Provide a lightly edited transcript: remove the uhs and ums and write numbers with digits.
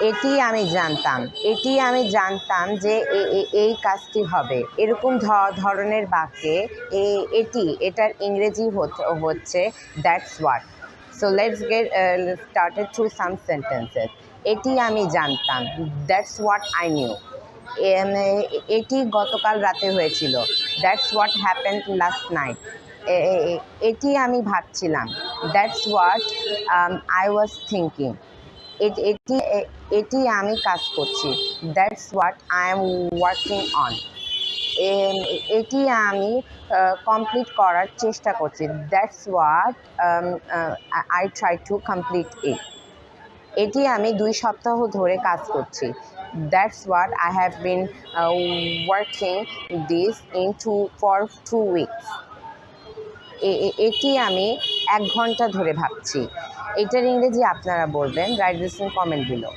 এটি আমি জানতাম, যে এই কাজটি হবে। এরকম ধরনের বাক্যে এটার ইংরেজি হচ্ছে that's what. So let's get started through some sentences. এটি আমি জানতাম, দ্যাটস হোয়াট আই নিউ। এটি গতকাল রাতে হয়েছিল, that's what happened last night. এটি আমি ভাবছিলাম, that's what I was thinking. এটি আমি কাজ করছি, that's what I am working on. এটি আমি কমপ্লিট করার চেষ্টা করছি, that's what I try to complete it. এটি আমি 2 সপ্তাহ ধরে কাজ করছি, that's what I have been working this for 2 weeks. এটি আমি 1 ঘন্টা ধরে ভাবছি। এটার ইংরেজি আপনারা বলবেন, right this in comment below.